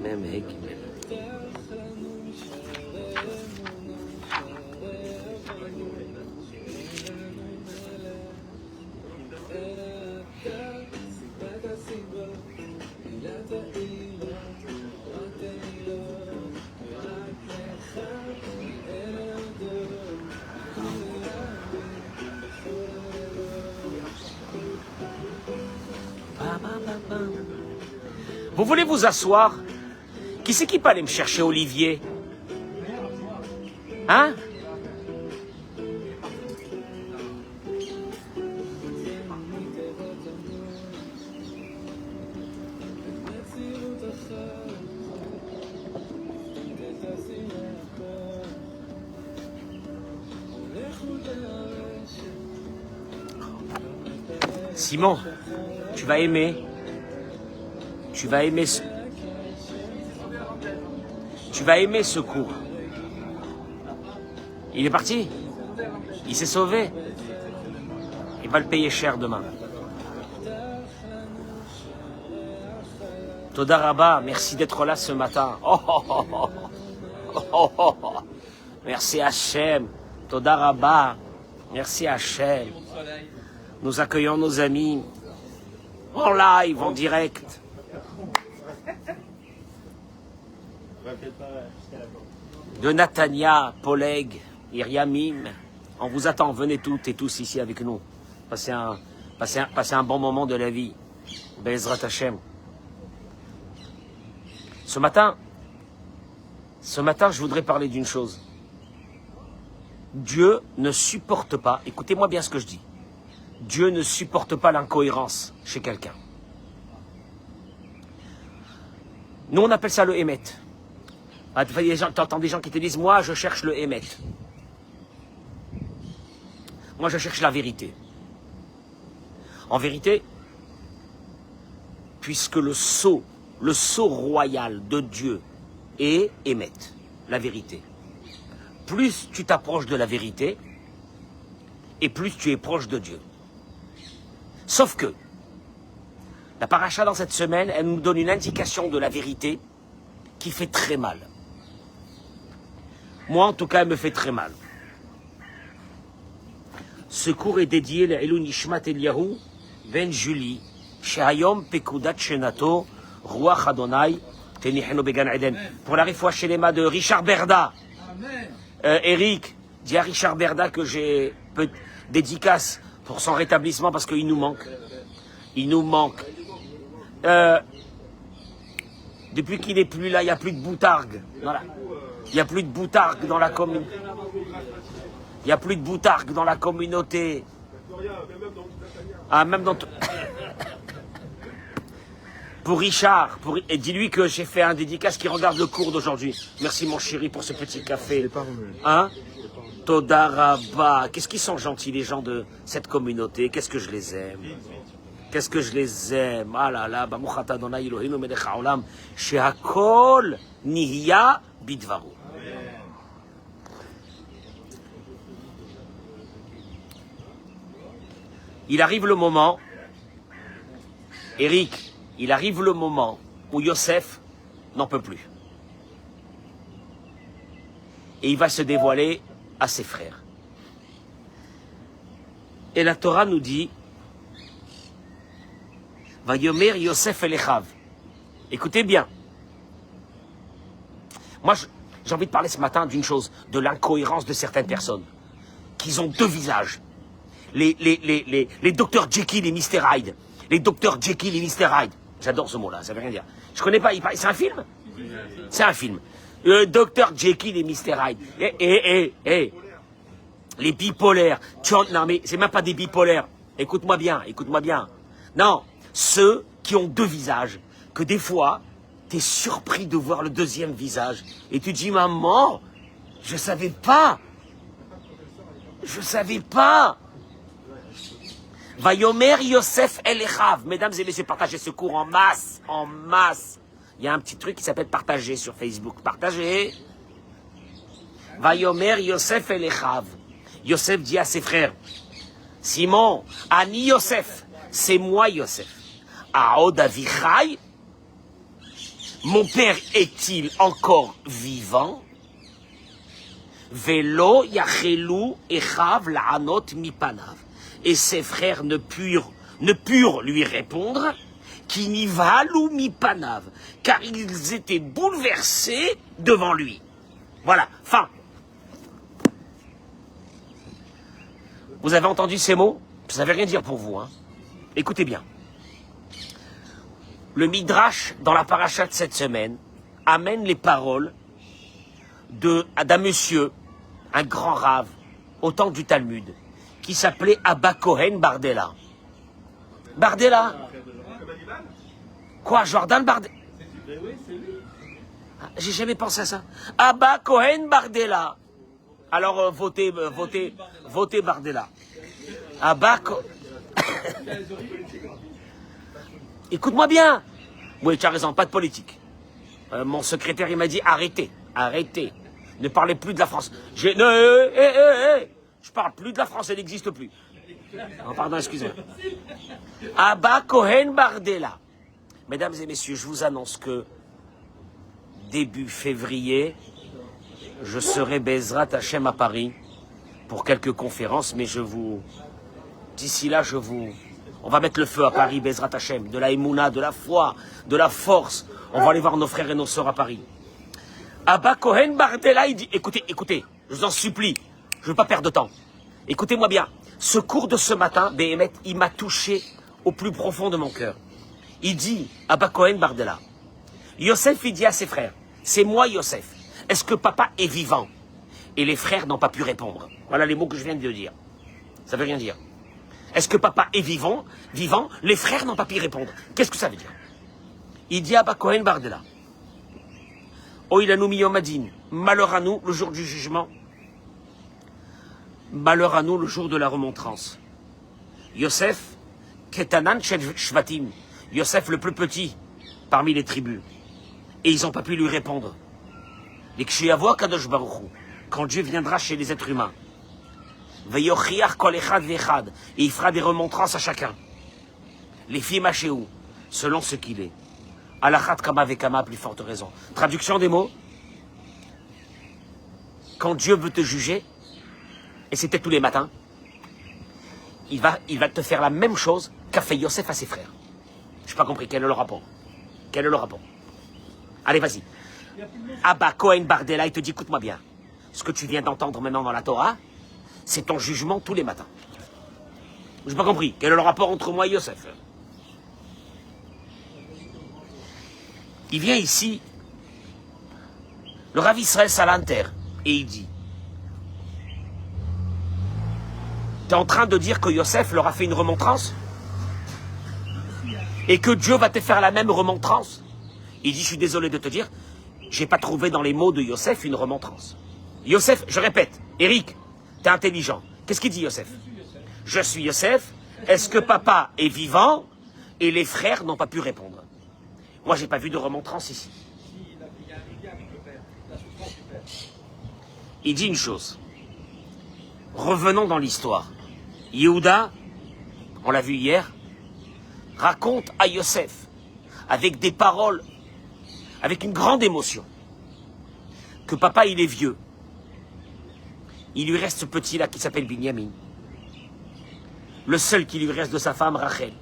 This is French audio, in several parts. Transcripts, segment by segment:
Même Vous voulez vous asseoir? Qui c'est qui peut aller me chercher Olivier? Hein? Simon, tu vas aimer. Tu vas aimer ce cours. Il est parti. Il s'est sauvé. Il va le payer cher demain. Toda Rabba, merci d'être là ce matin. Oh, oh, oh, oh. Oh, oh, oh. Merci Hachem. Toda Rabba. Merci Hachem. Nous accueillons nos amis en live, en direct. De Natania, Poleg, Iriamim, on vous attend, venez toutes et tous ici avec nous. Passez un bon moment de la vie. Bezrat Hashem. Ce matin, je voudrais parler d'une chose. Dieu ne supporte pas, écoutez-moi bien ce que je dis, Dieu ne supporte pas l'incohérence chez quelqu'un. Nous, on appelle ça le Hémet. Tu entends des gens qui te disent, moi, je cherche le Hémet. Moi, je cherche la vérité. En vérité, puisque le sceau royal de Dieu est Hémet, la vérité. Plus tu t'approches de la vérité, et plus tu es proche de Dieu. Sauf que, la paracha dans cette semaine, elle nous donne une indication de la vérité qui fait très mal. Moi, en tout cas, elle me fait très mal. Ce cours est dédié à Elou Nishmat Eliyahu Ben Julie, Shehayom Pekudat Shenato, Ruach Adonai, Tenihenu Began Eden. Pour la réfoua shelema de Richard Berda. Eric, dis à Richard Berda que j'ai dédicace pour son rétablissement parce qu'il nous manque. Il nous manque. Depuis qu'il n'est plus là, il n'y a plus de boutargue. Voilà. Il n'y a plus de boutargue dans la commune. Il n'y a plus de boutargue dans la communauté. Ah, même dans... Pour Richard, et dis-lui que j'ai fait un dédicace qui regarde le cours d'aujourd'hui. Merci mon chéri pour ce petit café. Hein? Toda Rabba. Qu'est-ce qu'ils sont gentils les gens de cette communauté. Qu'est-ce que je les aime. Qu'est-ce que je les aime. Ah là là. Baruch ata Adonai Eloheinu melech haolam. Shehakol nihya bidvaru. Il arrive le moment, Eric, il arrive le moment où Yosef n'en peut plus. Et il va se dévoiler à ses frères. Et la Torah nous dit, Vayomer Yosef Elechav. Écoutez bien. Moi, j'ai envie de parler ce matin d'une chose, de l'incohérence de certaines personnes, qui ont deux visages. Les docteurs Jekyll et Mr. Hyde. Les docteurs Jekyll et Mr. Hyde. J'adore ce mot-là, ça veut rien dire. Je connais pas, c'est un film? C'est un film. Docteur Jekyll et Mr. Hyde. Les bipolaires. Non mais c'est même pas des bipolaires. Écoute-moi bien, écoute-moi bien. Non, ceux qui ont deux visages, que des fois, t'es surpris de voir le deuxième visage. Et tu dis, maman, je savais pas. Je savais pas. Vayomer Yosef Elechav. Mesdames et messieurs, partagez ce cours en masse, en masse. Il y a un petit truc qui s'appelle partager sur Facebook. Partager. Vayomer Yosef el Echav. Yosef dit à ses frères, Simon, Ani Yosef, c'est moi Yosef. Aod Avichai, mon père est-il encore vivant? Velo Yachelu Echav La'anot Mipanav. Et ses frères ne purent lui répondre, qui n'y valou Mipanav, car ils étaient bouleversés devant lui. Voilà, fin. Vous avez entendu ces mots? Ça ne veut rien dire pour vous. Hein. Écoutez bien. Le Midrash, dans la paracha de cette semaine, amène les paroles d'un monsieur, un grand rave, au temps du Talmud, qui s'appelait Abba Cohen Bardella. Bardella? Quoi, Jordan Bardella? J'ai jamais pensé à ça. Abba Cohen Bardella. Alors votez Bardella. Abba Écoute-moi bien. Oui, tu as raison, pas de politique. Mon secrétaire, il m'a dit arrêtez. Ne parlez plus de la France. Je parle plus de la France, elle n'existe plus. Oh, pardon, excusez-moi. Abba Cohen Bardella. Mesdames et messieurs, je vous annonce que début février, je serai Bezrat Hachem à Paris pour quelques conférences, mais d'ici là, on va mettre le feu à Paris, Bezrat Hachem, de la Emouna, de la foi, de la force. On va aller voir nos frères et nos sœurs à Paris. Abba Cohen Bardella, il dit, écoutez, je vous en supplie, je ne veux pas perdre de temps. Écoutez-moi bien, ce cours de ce matin, Béhémet, il m'a touché au plus profond de mon cœur. Il dit, Abba Cohen Bardella, Yosef, il dit à ses frères, c'est moi Yosef, est-ce que papa est vivant? Et les frères n'ont pas pu répondre. Voilà les mots que je viens de dire. Ça veut rien dire. Est-ce que papa est vivant? Les frères n'ont pas pu répondre. Qu'est-ce que ça veut dire? Il dit à Abba Cohen Bardella, Oilanu miyomadin, malheur à nous le jour du jugement, malheur à nous le jour de la remontrance. Yosef, Ketanan Shvatim, Yosef le plus petit parmi les tribus. Et ils n'ont pas pu lui répondre. Les Kshiyavo Kadosh Baruch Hu, quand Dieu viendra chez les êtres humains, Veyochiach kol echad vechad, et il fera des remontrances à chacun. Les filles machéou, selon ce qu'il est. Alachat kama vekama, plus forte raison. Traduction des mots. Quand Dieu veut te juger, et c'était tous les matins, il va te faire la même chose qu'a fait Yosef à ses frères. Je n'ai pas compris, quel est le rapport? Allez, vas-y. Abba Cohen Bardella, il te dit, écoute-moi bien. Ce que tu viens d'entendre maintenant dans la Torah, c'est ton jugement tous les matins. Je n'ai pas compris. Quel est le rapport entre moi et Yosef? Il vient ici, le Rav Israël Salanter, et il dit, tu es en train de dire que Yosef leur a fait une remontrance? Et que Dieu va te faire la même remontrance? Il dit, je suis désolé de te dire, j'ai pas trouvé dans les mots de Yosef une remontrance. Yosef, je répète, Eric, t'es intelligent. Qu'est-ce qu'il dit Yosef? Je suis Yosef, est-ce que papa est vivant? Et les frères n'ont pas pu répondre. Moi, j'ai pas vu de remontrance ici. Il dit une chose. Revenons dans l'histoire. Yehuda, on l'a vu hier, raconte à Yosef, avec des paroles, avec une grande émotion, que papa, il est vieux. Il lui reste ce petit-là qui s'appelle Binyamin. Le seul qui lui reste de sa femme, Rachel.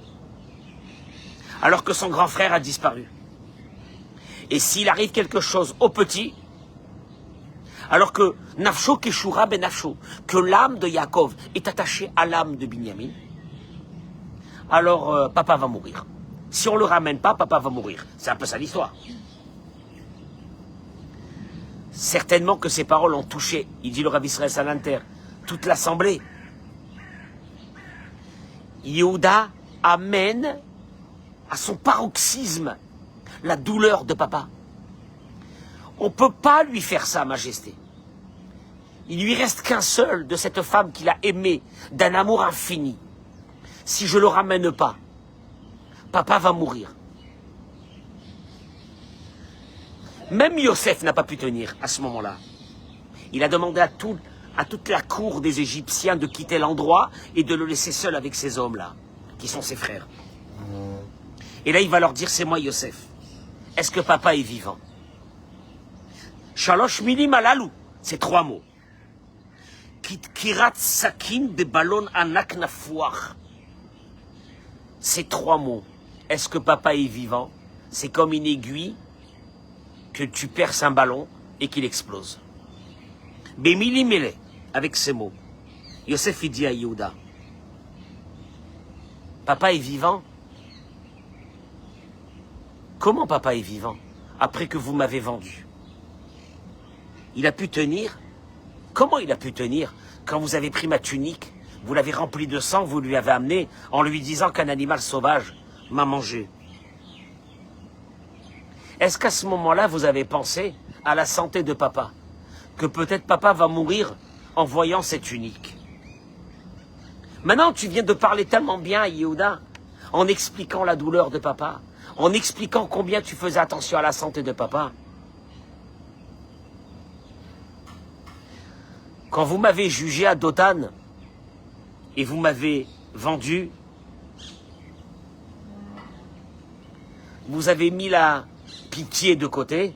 Alors que son grand frère a disparu. Et s'il arrive quelque chose au petit, alors que Nafsho Keshura ben Nafsho, que l'âme de Yaakov est attachée à l'âme de Binyamin, alors papa va mourir. Si on ne le ramène pas, papa va mourir. C'est un peu ça l'histoire. Certainement que ces paroles ont touché, il dit le Rav Israël Salanter, toute l'assemblée. Yehuda amène à son paroxysme la douleur de papa. On ne peut pas lui faire ça, Majesté. Il lui reste qu'un seul de cette femme qu'il a aimée d'un amour infini. Si je ne le ramène pas, papa va mourir. Même Yosef n'a pas pu tenir à ce moment-là. Il a demandé à toute la cour des Égyptiens de quitter l'endroit et de le laisser seul avec ces hommes-là, qui sont ses frères. Et là, il va leur dire, c'est moi Yosef. Est-ce que papa est vivant? Shalosh milim alalou, c'est 3 mots. Kirat sakin de ballon anak nafouach. Ces 3 mots. Est-ce que papa est vivant? C'est comme une aiguille que tu perces un ballon et qu'il explose. Bemili mele, avec ces mots. Yosef il dit à Yehuda, papa est vivant? Comment papa est vivant après que vous m'avez vendu? Il a pu tenir? Comment il a pu tenir quand vous avez pris ma tunique, vous l'avez remplie de sang, vous lui avez amené en lui disant qu'un animal sauvage m'a mangé? Est-ce qu'à ce moment-là, vous avez pensé à la santé de papa? Que peut-être papa va mourir en voyant cette tunique? Maintenant, tu viens de parler tellement bien à Yehuda, en expliquant la douleur de papa, en expliquant combien tu faisais attention à la santé de papa. Quand vous m'avez jugé à Dothan et vous m'avez vendu, vous avez mis la pitié de côté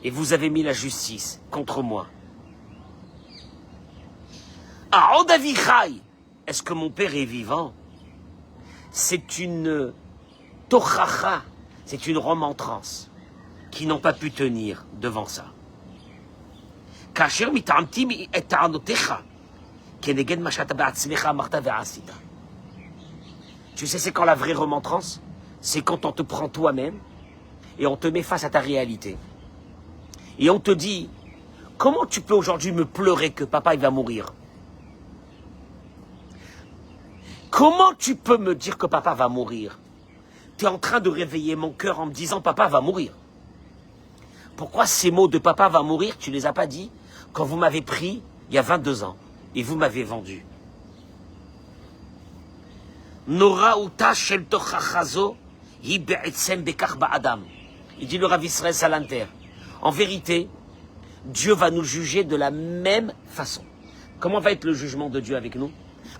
et vous avez mis la justice contre moi. Ah, Odavichai, est-ce que mon père est vivant? C'est une tochacha, c'est une remontrance qui n'ont pas pu tenir devant ça. Tu sais, c'est quand la vraie remontrance? C'est quand on te prend toi-même et on te met face à ta réalité. Et on te dit, comment tu peux aujourd'hui me pleurer que papa il va mourir? Comment tu peux me dire que papa va mourir? Tu es en train de réveiller mon cœur en me disant papa va mourir. Pourquoi ces mots de papa va mourir, tu ne les as pas dit quand vous m'avez pris il y a 22 ans et vous m'avez vendu? Nora uta shel tochachazo hi be'etzem bekach ba'adam. Il dit le Rav Israël Salanter. En vérité, Dieu va nous juger de la même façon. Comment va être le jugement de Dieu avec nous?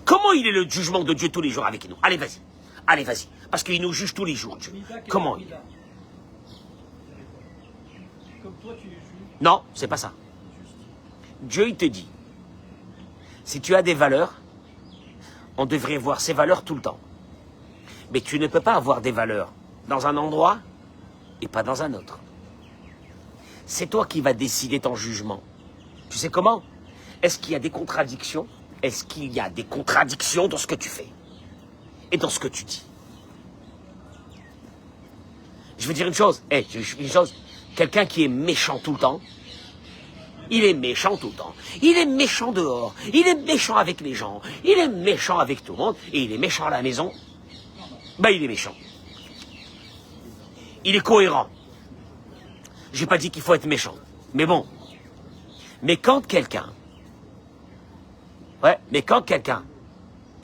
Comment il est le jugement de Dieu tous les jours avec nous? Allez, vas-y. Allez, vas-y. Parce qu'il nous juge tous les jours, Dieu. Comment il est? Non, c'est pas ça. Dieu, il te dit, si tu as des valeurs, on devrait voir ces valeurs tout le temps. Mais tu ne peux pas avoir des valeurs dans un endroit et pas dans un autre. C'est toi qui vas décider ton jugement. Tu sais comment? Est-ce qu'il y a des contradictions? Est-ce qu'il y a des contradictions dans ce que tu fais et dans ce que tu dis? Je veux dire une chose. Quelqu'un qui est méchant tout le temps, il est méchant tout le temps. Il est méchant dehors. Il est méchant avec les gens. Il est méchant avec tout le monde. Et il est méchant à la maison. Ben, il est méchant. Il est cohérent. J'ai pas dit qu'il faut être méchant. Mais bon. Mais quand quelqu'un...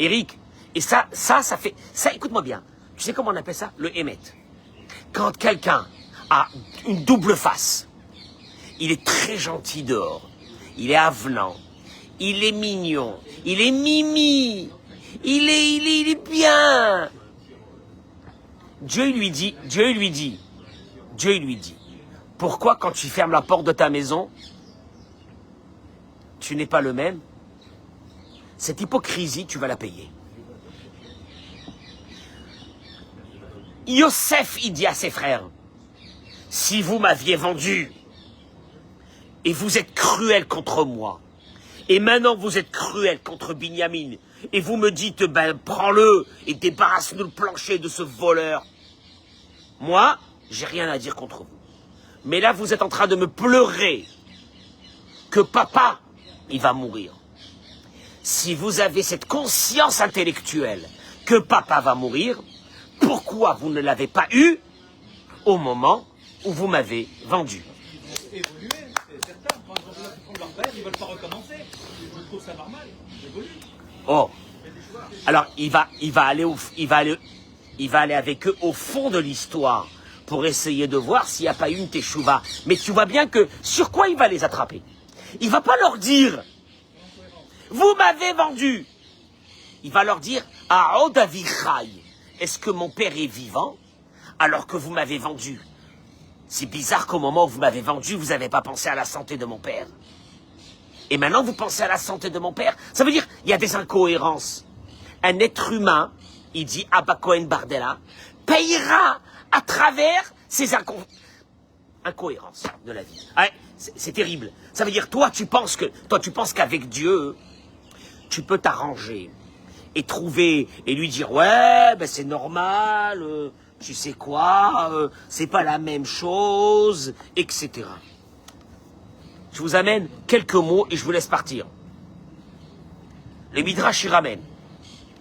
Eric, et ça fait... Ça, écoute-moi bien. Tu sais comment on appelle ça? Le émet. Quand quelqu'un a une double face, il est très gentil dehors, il est avenant, il est mignon, il est mimi, il est bien. Dieu lui dit, pourquoi quand tu fermes la porte de ta maison, tu n'es pas le même? Cette hypocrisie, tu vas la payer. Yosef, il dit à ses frères, si vous m'aviez vendu, et vous êtes cruel contre moi, et maintenant vous êtes cruel contre Binyamin, et vous me dites, ben prends-le, et débarrasse-nous le plancher de ce voleur. Moi, j'ai rien à dire contre vous. Mais là, vous êtes en train de me pleurer que papa, il va mourir. Si vous avez cette conscience intellectuelle que papa va mourir, pourquoi vous ne l'avez pas eu au moment où vous m'avez vendu? Évoluer, c'est certain. Quand ils font leur père, ils ne veulent pas recommencer. Je trouve ça normal. J'évolue. Oh. Alors, il va aller avec eux au fond de l'histoire pour essayer de voir s'il n'y a pas une teshuva. Mais tu vois bien que sur quoi il va les attraper? Il va pas leur dire « Vous m'avez vendu ». Il va leur dire « A'od avichai ». Est-ce que mon père est vivant alors que vous m'avez vendu? C'est bizarre qu'au moment où vous m'avez vendu, vous n'avez pas pensé à la santé de mon père. Et maintenant, vous pensez à la santé de mon père? Ça veut dire il y a des incohérences. Un être humain, il dit Abba Cohen Bardella, payera à travers ces incohérences de la vie. Ouais, c'est terrible. Ça veut dire toi tu penses qu'avec Dieu, tu peux t'arranger et trouver et lui dire ouais, ben c'est normal, tu sais quoi, c'est pas la même chose, etc. Je vous amène quelques mots et je vous laisse partir. Le Midrash y ramène.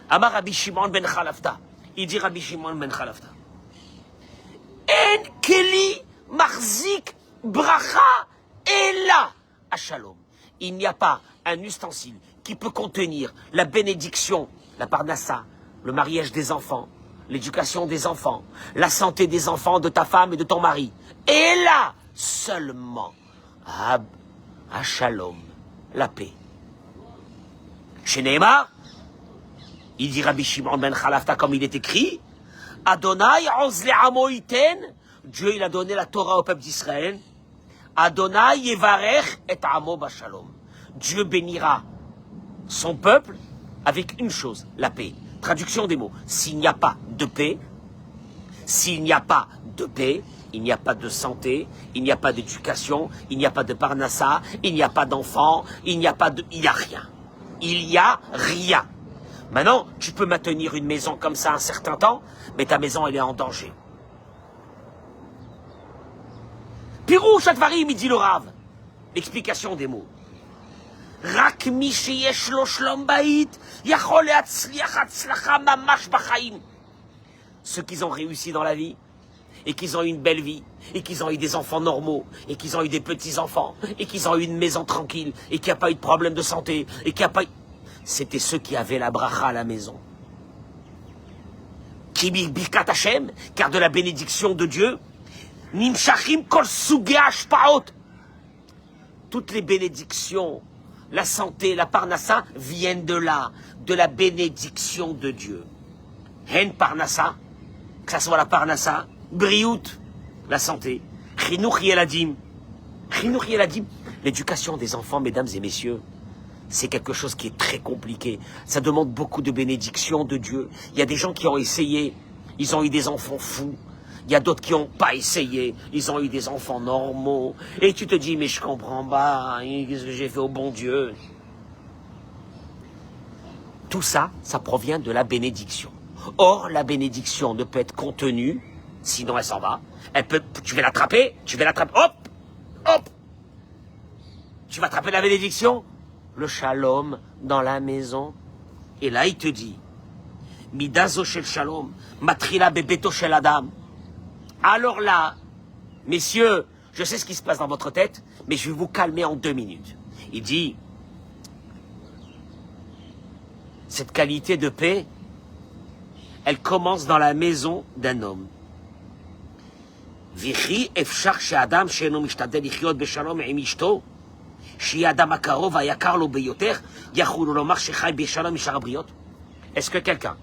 Amar Rabbi Shimon ben Chalafta. Il dit Rabbi Shimon ben Chalafta. En keli marzik bracha ella à shalom. Il n'y a pas un ustensile qui peut contenir la bénédiction, la parnassa, le mariage des enfants, l'éducation des enfants, la santé des enfants de ta femme et de ton mari. Et là, seulement, à shalom, la paix. Chez Neymar, il dit Rabbi Shimon ben Chalafta comme il est écrit, Adonai oz le'amo iten, Dieu il a donné la Torah au peuple d'Israël, Adonai yevarech et amo bashalom. Dieu bénira son peuple avec une chose, la paix. Traduction des mots. S'il n'y a pas de paix, s'il n'y a pas de paix, il n'y a pas de santé, il n'y a pas d'éducation, il n'y a pas de parnassa, il n'y a pas d'enfants, il n'y a rien. Il n'y a rien. Maintenant, tu peux maintenir une maison comme ça un certain temps, mais ta maison, elle est en danger. Pirou Chatvarim, il dit le Rav. L'explication des mots. רק מי שיש לו שלום בית יכול להצליח הצלחה ממש בחיים. Ceux qui ont réussi dans la vie et qui ont eu une belle vie et qui ont eu des enfants normaux et qui ont eu des petits-enfants et qui ont eu une maison tranquille et qui n'a pas eu de problème de santé et qui n'a pas eu... C'était ceux qui avaient la bracha à la maison. Qui birkat Hashem, car de la bénédiction de Dieu, nimshachim kol sugei hashpaot. Toutes les bénédictions, la santé, la parnassa viennent de là, de la bénédiction de Dieu. Hen parnassa, que ça soit la parnassa, briout, la santé, chinuch yeladim, l'éducation des enfants, mesdames et messieurs, c'est quelque chose qui est très compliqué. Ça demande beaucoup de bénédiction de Dieu. Il y a des gens qui ont essayé, ils ont eu des enfants fous. Il y a d'autres qui n'ont pas essayé, ils ont eu des enfants normaux. Et tu te dis, mais je comprends pas, qu'est-ce que j'ai fait au bon Dieu? Tout ça, ça provient de la bénédiction. Or, la bénédiction ne peut être contenue, sinon elle s'en va. Tu vas l'attraper, hop, hop. Tu vas attraper la bénédiction, le shalom dans la maison. Et là, il te dit, midazo shel shalom, matrila bebeto shel adam. Alors là, messieurs, je sais ce qui se passe dans votre tête, mais je vais vous calmer en 2 minutes. Il dit, cette qualité de paix, elle commence dans la maison d'un homme. Vichi efshar she'adam she'eno mishtadel lichiyot beshalom עם אשתו, שיהיה האדם הקרוב והיקר לו ביותר, יכול לומר שחי בשלום משאר הבריות? Est-ce que quelqu'un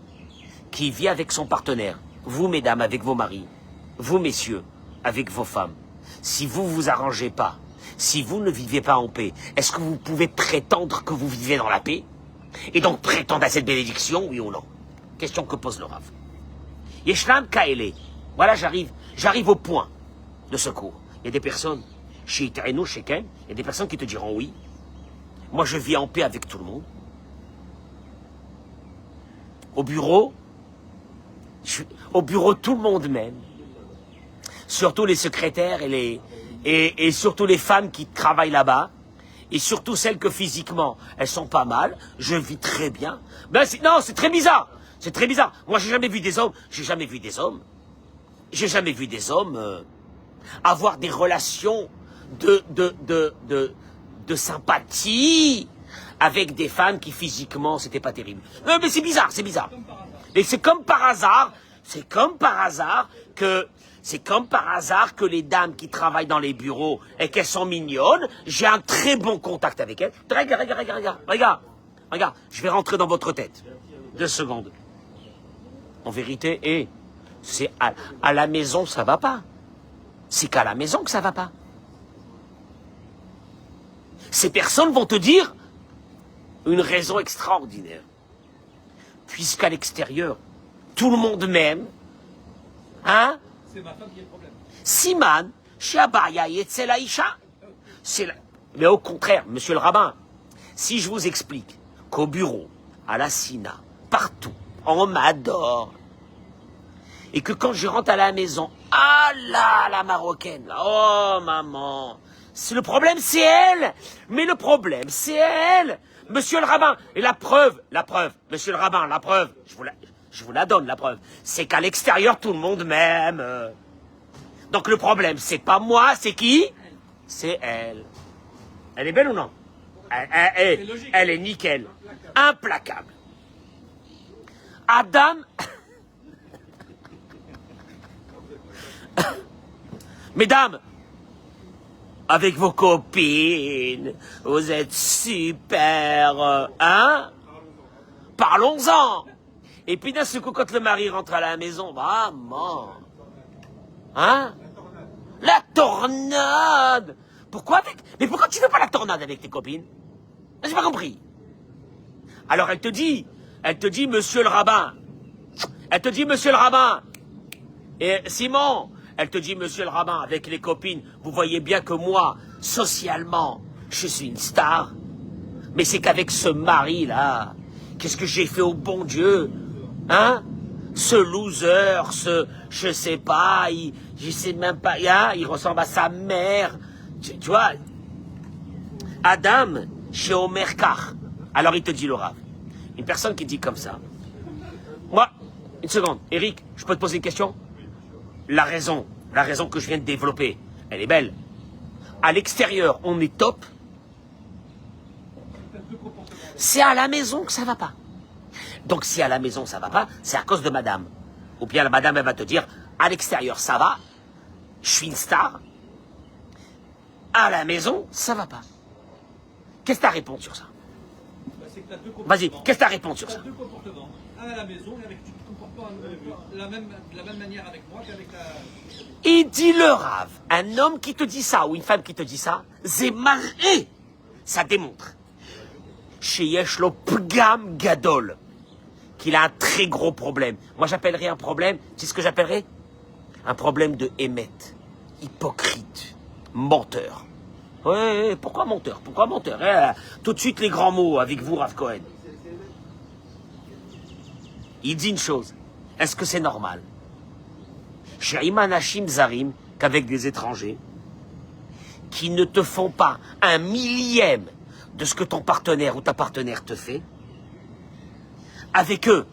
qui vit avec son partenaire, vous mesdames avec vos maris, vous, messieurs, avec vos femmes, si vous vous arrangez pas, si vous ne vivez pas en paix, est-ce que vous pouvez prétendre que vous vivez dans la paix? Et donc prétendre à cette bénédiction, oui ou non? Question que pose le Rav. Yeshlam Kaele. Voilà, j'arrive au point de secours. Il y a des personnes, chez Itaïnou, chez Ken, il y a des personnes qui te diront oui. Moi, je vis en paix avec tout le monde. Au bureau, tout le monde m'aime. Surtout les secrétaires et surtout les femmes qui travaillent là-bas, et surtout celles que physiquement, elles sont pas mal, je vis très bien. Ben non, c'est très bizarre, Moi, j'ai jamais vu des hommes avoir des relations de sympathie avec des femmes qui physiquement, c'était pas terrible. Non, mais c'est bizarre. Et c'est comme par hasard que C'est comme par hasard que les dames qui travaillent dans les bureaux et qu'elles sont mignonnes, j'ai un très bon contact avec elles. Regarde, je vais rentrer dans votre tête. 2 secondes. En vérité, c'est à la maison, ça va pas. C'est qu'à la maison que ça va pas. Ces personnes vont te dire une raison extraordinaire. Puisqu'à l'extérieur, tout le monde m'aime, hein? C'est ma femme qui est le problème. Siman, Shabaya Yetzel Aïcha. Mais au contraire, monsieur le rabbin, si je vous explique qu'au bureau, à la Sina, partout, on m'adore, et que quand je rentre à la maison, ah là, la marocaine, là, oh maman, le problème c'est elle, mais le problème c'est elle, monsieur le rabbin, et la preuve, monsieur le rabbin, la preuve, je vous la donne, la preuve, c'est qu'à l'extérieur, tout le monde m'aime. Donc le problème, c'est pas moi, c'est qui? C'est elle. Elle est belle ou non? Elle est nickel. Implacable. Adam... Mesdames, avec vos copines, vous êtes super... hein? Parlons-en. Et puis d'un seul coup, quand le mari rentre à la maison, maman... hein? La tornade! Pourquoi avec... Mais pourquoi tu veux pas la tornade avec tes copines? J'ai pas compris. Alors elle te dit, monsieur le rabbin. Elle te dit, monsieur le rabbin. Et Simon, elle te dit, monsieur le rabbin, avec les copines, vous voyez bien que moi, socialement, je suis une star. Mais c'est qu'avec ce mari-là, qu'est-ce que j'ai fait au bon Dieu? Hein? Ce loser, je sais pas, je sais même pas, hein, il ressemble à sa mère. Tu vois, Adam, chez Omer Kach. Alors il te dit le Rav. Une personne qui dit comme ça. Moi, une seconde, Eric, je peux te poser une question? La raison que je viens de développer, elle est belle. À l'extérieur, on est top. C'est à la maison que ça va pas. Donc si à la maison ça va pas, c'est à cause de madame. Ou bien la madame, elle va te dire, à l'extérieur ça va, je suis une star. À la maison, ça va pas. Qu'est-ce que tu as à répondre sur ça? Vas-y, qu'est-ce que tu as à répondre sur ça? Tu as 2 comportements. Un à la maison, et avec, tu te comportes pas de la même manière avec moi qu'avec la... Il dit le Rav, un homme qui te dit ça, ou une femme qui te dit ça, c'est marré. Ça démontre. Chez Yeshlo Pgam Gadol, qu'il a un très gros problème. Moi, j'appellerais un problème, c'est ce que j'appellerais? Un problème de émette, hypocrite, menteur. Ouais, pourquoi menteur? Pourquoi menteur? Tout de suite les grands mots avec vous, Rav Cohen. Il dit une chose. Est-ce que c'est normal? Chez Imanashim Zarim, qu'avec des étrangers, qui ne te font pas un millième de ce que ton partenaire ou ta partenaire te fait, avec eux,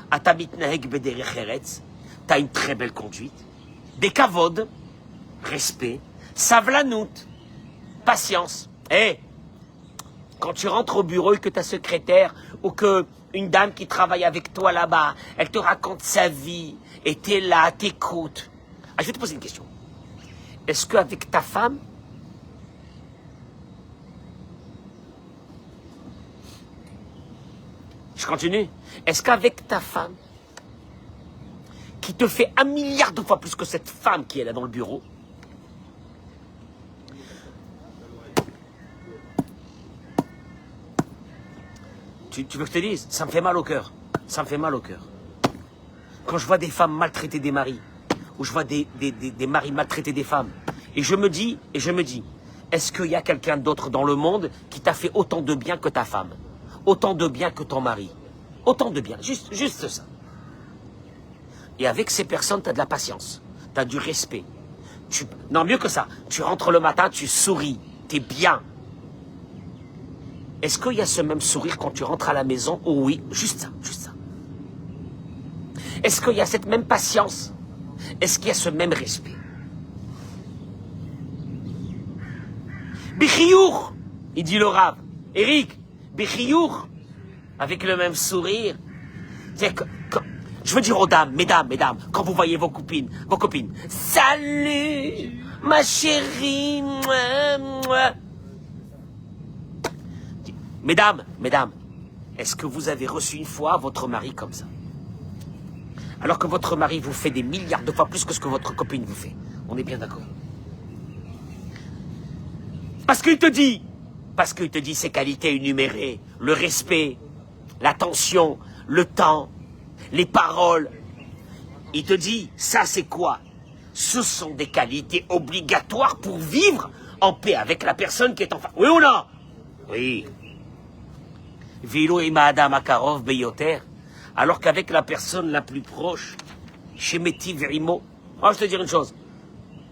à ta mitnaheg bederech eretz, t'as une très belle conduite, des kavod, respect, savlanout, patience. Quand tu rentres au bureau et que ta secrétaire ou que une dame qui travaille avec toi là-bas, elle te raconte sa vie et t'es là, t'écoutes. Je vais te poser une question. Est-ce qu'avec ta femme, je continue, est-ce qu'avec ta femme, qui te fait 1 milliard de fois plus que cette femme qui est là dans le bureau, tu veux que je te dise, ça me fait mal au cœur. Ça me fait mal au cœur. Quand je vois des femmes maltraiter des maris, ou je vois des maris maltraiter des femmes, et je me dis, est-ce qu'il y a quelqu'un d'autre dans le monde qui t'a fait autant de bien que ta femme? Autant de bien que ton mari? Autant de bien, juste ça. Et avec ces personnes, tu as de la patience, tu as du respect. Non, mieux que ça, tu rentres le matin, tu souris, tu es bien. Est-ce qu'il y a ce même sourire quand tu rentres à la maison? Oh oui, juste ça. Est-ce qu'il y a cette même patience? Est-ce qu'il y a ce même respect? Bichiour, il dit le Rav. Eric, Bichiour, avec le même sourire. Je veux dire aux dames, mesdames, quand vous voyez vos copines, salut, ma chérie, mouah, mouah. Mesdames, est-ce que vous avez reçu une fois votre mari comme ça? Alors que votre mari vous fait des milliards de fois plus que ce que votre copine vous fait. On est bien d'accord? Parce qu'il te dit ses qualités énumérées, le respect, l'attention, le temps, les paroles. Il te dit, ça c'est quoi? Ce sont des qualités obligatoires pour vivre en paix avec la personne qui est en face. Oui ou non? Oui. Vilo et Madame Makarov Beyoter. Alors qu'avec la personne la plus proche, chez Métis Verimo, je te dire une chose.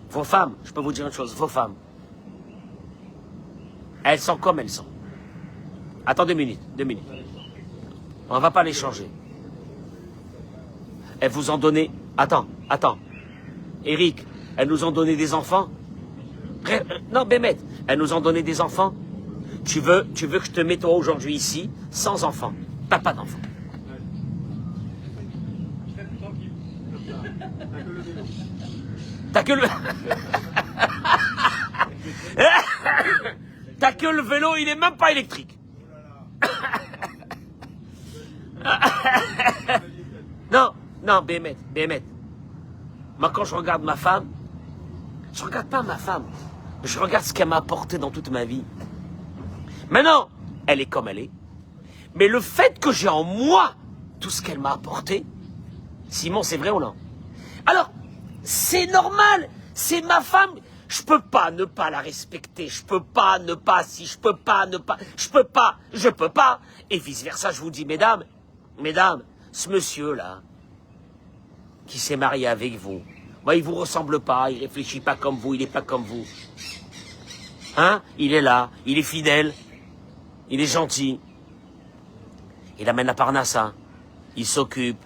Vos femmes, je peux vous dire une chose, vos femmes, elles sont comme elles sont. Attends 2 minutes. On ne va pas les changer. Elles vous ont donné... Attends. Eric, elles nous ont donné des enfants? Non, Bémet, elles nous ont donné des enfants? Tu veux que je te mette toi aujourd'hui ici, sans enfants? T'as pas d'enfants. T'as que le... T'as que le vélo, il est même pas électrique. Non, Bémet. Moi, quand je regarde ma femme, je regarde pas ma femme. Je regarde ce qu'elle m'a apporté dans toute ma vie. Maintenant, elle est comme elle est. Mais le fait que j'ai en moi tout ce qu'elle m'a apporté, Simon, c'est vrai ou non? Alors, c'est normal, c'est ma femme. Je peux pas ne pas la respecter. Je peux pas. Et vice versa, je vous dis, mesdames, ce monsieur-là, qui s'est marié avec vous, il vous ressemble pas, il réfléchit pas comme vous, il est pas comme vous. Hein? Il est là, il est fidèle, il est gentil. Il amène la parnassa, il s'occupe.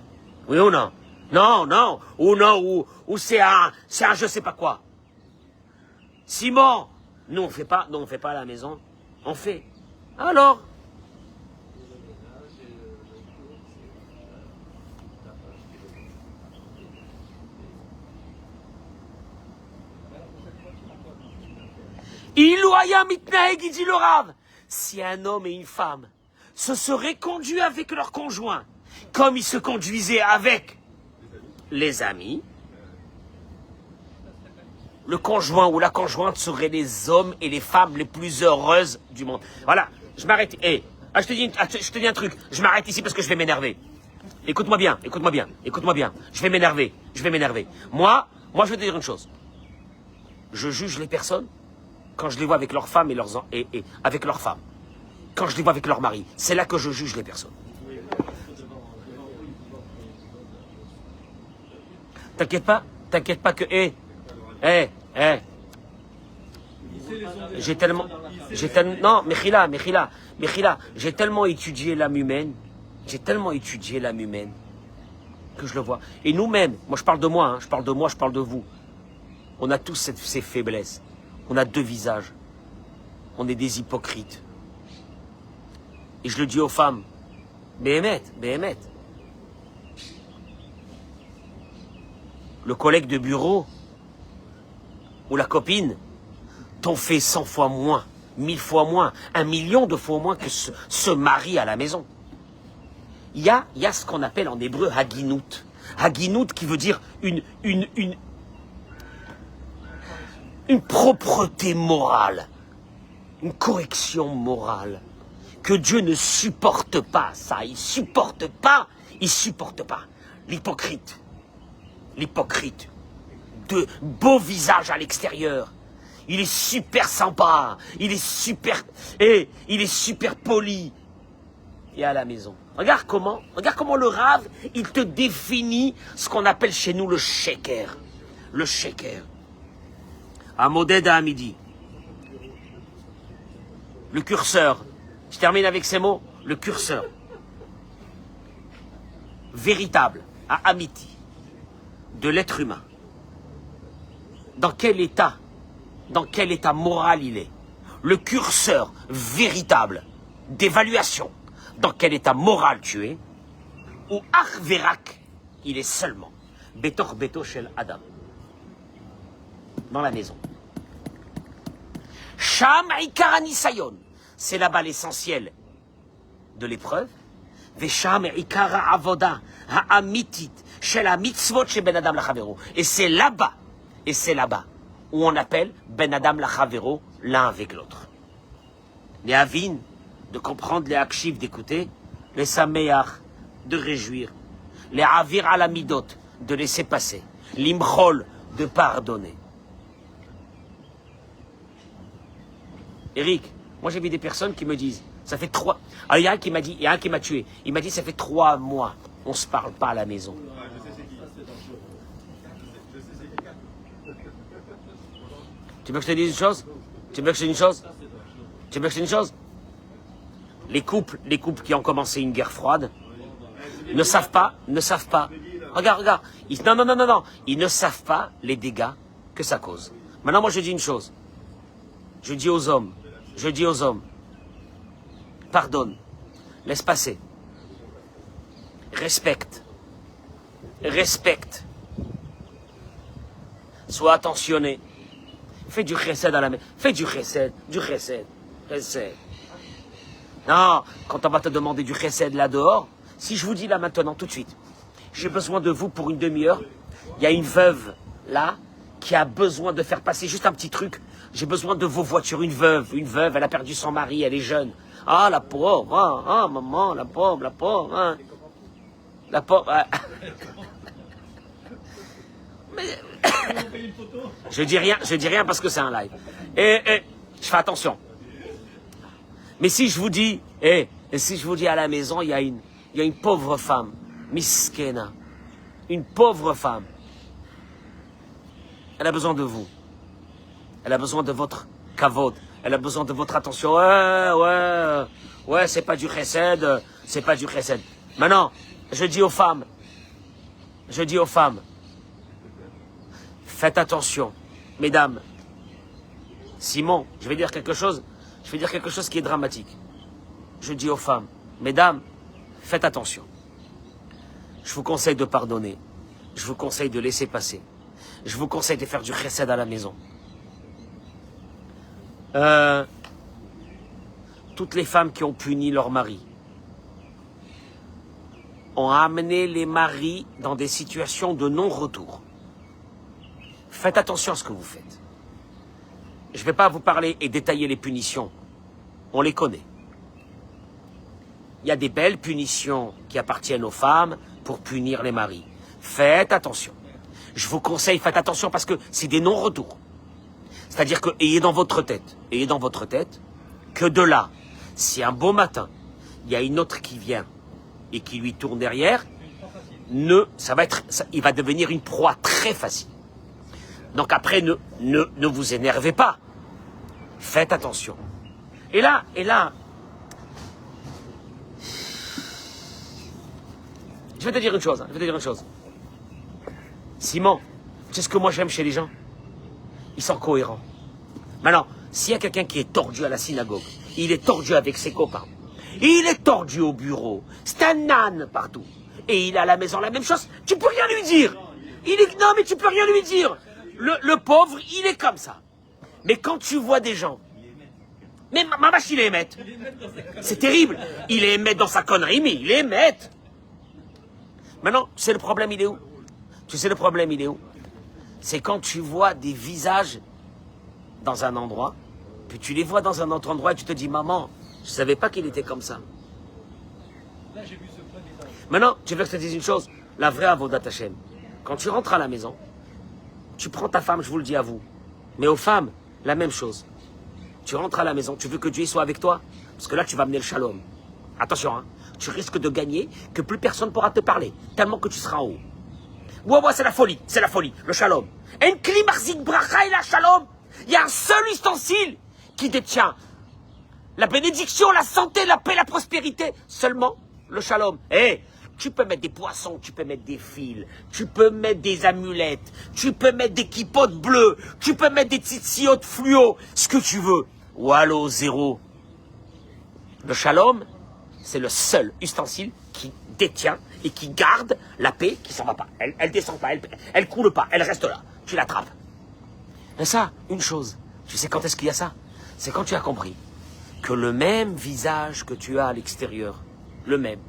Oui ou non? Non, ou c'est un je sais pas quoi. Simon, nous on fait pas à la maison, on fait. Alors? Ilouaya mitnaeg, il dit le Rav. Si un homme et une femme se seraient conduits avec leur conjoint, comme ils se conduisaient avec les amis, le conjoint ou la conjointe seraient les hommes et les femmes les plus heureuses du monde. Voilà, je m'arrête. Je te dis un truc, je m'arrête ici parce que je vais m'énerver. Écoute-moi bien. Je vais m'énerver. Moi, je vais te dire une chose. Je juge les personnes quand je les vois avec leurs femmes et avec leurs femmes. Quand je les vois avec leur mari, c'est là que je juge les personnes. T'inquiète pas que... Non, Mechila, j'ai tellement étudié l'âme humaine, que je le vois. Et nous-mêmes, moi je parle de moi, je parle de vous. On a tous ces faiblesses. On a 2 visages. On est des hypocrites. Et je le dis aux femmes, Béhémet. Le collègue de bureau ou la copine t'ont fait 100 fois moins, 1000 fois moins, 1 million de fois moins que ce mari à la maison. Il y a ce qu'on appelle en hébreu haginout. Haginout qui veut dire une propreté morale, une correction morale, que Dieu ne supporte pas ça, il supporte pas l'hypocrite, de beau visage à l'extérieur, il est super sympa, il est super poli, et à la maison. Regarde comment le Rav, il te définit ce qu'on appelle chez nous le sheker. À Moded à midi. Le curseur. Je termine avec ces mots. Le curseur. Véritable, à Amiti, de l'être humain. Dans quel état moral il est. Le curseur véritable d'évaluation. Dans quel état moral tu es. Ou Arverak, il est seulement Betor Beto Shel Adam. Dans la maison. Sham Ikar Anisayon. C'est là-bas l'essentiel de l'épreuve. Vesham Ikar Avoda Ha'amitit Shel HaMitzvot Shel Ben Adam Lachavero. Et c'est là-bas où on appelle Ben Adam Lachavero l'un avec l'autre. Les Avin, de comprendre, les Akshiv, d'écouter, les Sameach, de réjouir, les Avir à la Midot, de laisser passer, l'Imchol, de pardonner. Eric, moi j'ai vu des personnes qui me disent, ça fait 3... Ah, il y a un qui m'a dit, il y a un qui m'a tué, il m'a dit, ça fait 3 mois, on se parle pas à la maison. Tu veux que je te dise une chose? Tu veux que je te dise une chose? Tu veux que je te dise une chose? Les couples qui ont commencé une guerre froide ne savent pas. Regarde. Non. Ils ne savent pas les dégâts que ça cause. Maintenant, moi, je dis une chose. Je dis aux hommes, pardonne, laisse passer. Respecte. Sois attentionné. Fais du chesed à la maison. Fais du chesed. Non, quand on va te demander du chesed là dehors, si je vous dis là maintenant, tout de suite, j'ai besoin de vous pour une demi-heure, il y a une veuve là qui a besoin de faire passer juste un petit truc. J'ai besoin de vos voitures. Une veuve, elle a perdu son mari, elle est jeune. Ah, la pauvre, maman, la pauvre, hein. La pauvre. Ah. Mais... je dis rien parce que c'est un live. Et je fais attention. Mais si je vous dis, à la maison, il y a une pauvre femme, miskena, une pauvre femme. Elle a besoin de vous. Elle a besoin de votre kavod. Elle a besoin de votre attention. Ouais, c'est pas du chesed. Maintenant, je dis aux femmes, faites attention, mesdames. Simon, je vais dire quelque chose qui est dramatique. Je dis aux femmes, mesdames, faites attention. Je vous conseille de pardonner. Je vous conseille de laisser passer. Je vous conseille de faire du chesed à la maison. Toutes les femmes qui ont puni leur mari ont amené les maris dans des situations de non-retour. Faites attention à ce que vous faites. Je ne vais pas vous parler et détailler les punitions. On les connaît. Il y a des belles punitions qui appartiennent aux femmes pour punir les maris. Faites attention. Je vous conseille, faites attention parce que c'est des non-retours. C'est-à-dire que ayez dans votre tête que de là, si un beau matin, il y a une autre qui vient et qui lui tourne derrière, il va devenir une proie très facile. Donc après, ne vous énervez pas. Faites attention. Et là, je vais te dire une chose. Simon, tu sais ce que moi j'aime chez les gens? Ils sont cohérents. Maintenant, s'il y a quelqu'un qui est tordu à la synagogue, il est tordu avec ses copains, il est tordu au bureau, c'est un âne partout, et il a à la maison la même chose, tu peux rien lui dire. Non, mais tu peux rien lui dire. Le pauvre, il est comme ça. Mais quand tu vois des gens, mais ma vache, il est émette. C'est terrible. Il est émette dans sa connerie, mais il est émette. Maintenant, tu sais le problème, il est où? C'est quand tu vois des visages dans un endroit, puis tu les vois dans un autre endroit et tu te dis, maman, je ne savais pas qu'il était comme ça. Maintenant, tu veux que je te dise une chose? La vraie avodat Hashem. Quand tu rentres à la maison, tu prends ta femme, je vous le dis à vous. Mais aux femmes, la même chose. Tu rentres à la maison, tu veux que Dieu soit avec toi? Parce que là, tu vas amener le shalom. Attention, hein, tu risques de gagner que plus personne ne pourra te parler, tellement que tu seras en haut. Ouais, c'est la folie, le shalom. En kli marzik bracha et la shalom. Il y a un seul ustensile qui détient la bénédiction, la santé, la paix, la prospérité. Seulement le shalom. Tu peux mettre des poissons, tu peux mettre des fils, tu peux mettre des amulettes, tu peux mettre des kippotes bleues, tu peux mettre des tzitziot fluo, ce que tu veux. Wallo, zéro. Le shalom, c'est le seul ustensile qui détient et qui garde la paix, qui s'en va pas. Elle descend pas, elle coule pas, elle reste là. Tu l'attrapes. Et ça, une chose, tu sais quand est-ce qu'il y a ça? C'est quand tu as compris que le même visage que tu as à l'extérieur, le même,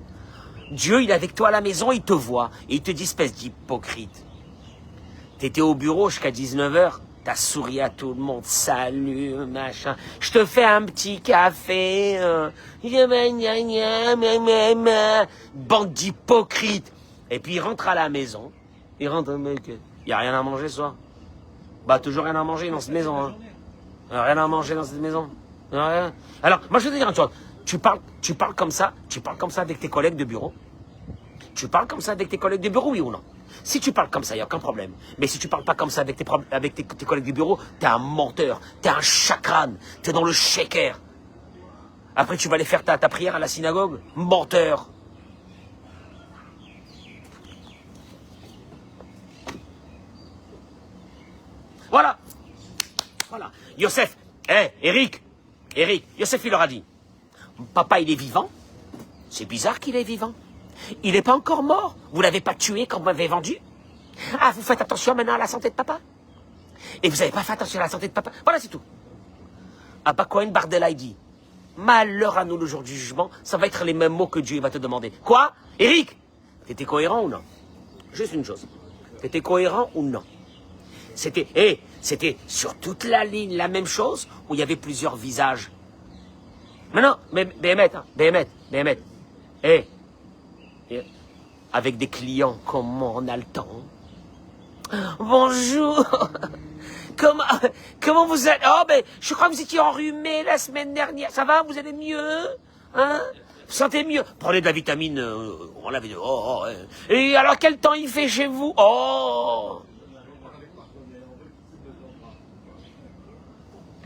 Dieu, il est avec toi à la maison, il te voit, et il te dit, espèce d'hypocrite. T'étais au bureau jusqu'à 19h, t'as souri à tout le monde, salut, machin, je te fais un petit café, bande d'hypocrites. Et puis il rentre à la maison, il rentre, mec, il n'y a rien à manger ce soir. Bah, toujours rien à manger dans cette maison, hein. Rien à manger dans cette maison. Rien. Alors, moi je vais te dire une chose, tu parles comme ça avec tes collègues de bureau. Tu parles comme ça avec tes collègues de bureau, oui ou non? Si tu parles comme ça, il n'y a aucun problème. Mais si tu parles pas comme ça avec tes collègues du bureau, t'es un menteur, t'es un chacrane, t'es dans le shaker. Après, tu vas aller faire ta prière à la synagogue? Menteur. Voilà. Voilà. Yosef, Eric, Yosef, il leur a dit, papa, il est vivant. C'est bizarre qu'il est vivant. Il n'est pas encore mort. Vous ne l'avez pas tué quand vous m'avez vendu. Ah, vous faites attention maintenant à la santé de papa. Et vous n'avez pas fait attention à la santé de papa. Voilà, c'est tout. Abba Cohen Bardella, il dit, malheur à nous le jour du jugement, ça va être les mêmes mots que Dieu va te demander. Quoi? Eric, t'étais cohérent ou non? Juste une chose. T'étais cohérent ou non? C'était sur toute la ligne la même chose ou il y avait plusieurs visages? Mais non, mais Béhémet. Avec des clients, comment on a le temps? Bonjour. Comment vous êtes? Oh, ben, je crois que vous étiez enrhumé la semaine dernière. Ça va? Vous allez mieux? Hein? Vous sentez mieux? Prenez de la vitamine, on l'avait dit. Et alors, quel temps il fait chez vous? Oh!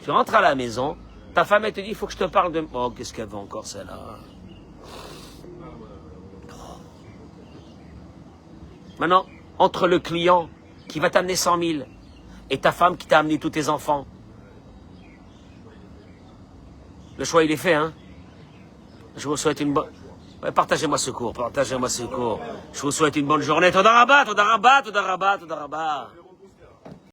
Tu rentres à la maison, ta femme, elle te dit, il faut que je te parle de... Oh, qu'est-ce qu'elle veut encore, celle-là? Maintenant, entre le client qui va t'amener 100 000 et ta femme qui t'a amené tous tes enfants, le choix, il est fait, hein? Je vous souhaite une bonne... Ouais, partagez-moi ce cours. Je vous souhaite une bonne journée. Toda Rabba.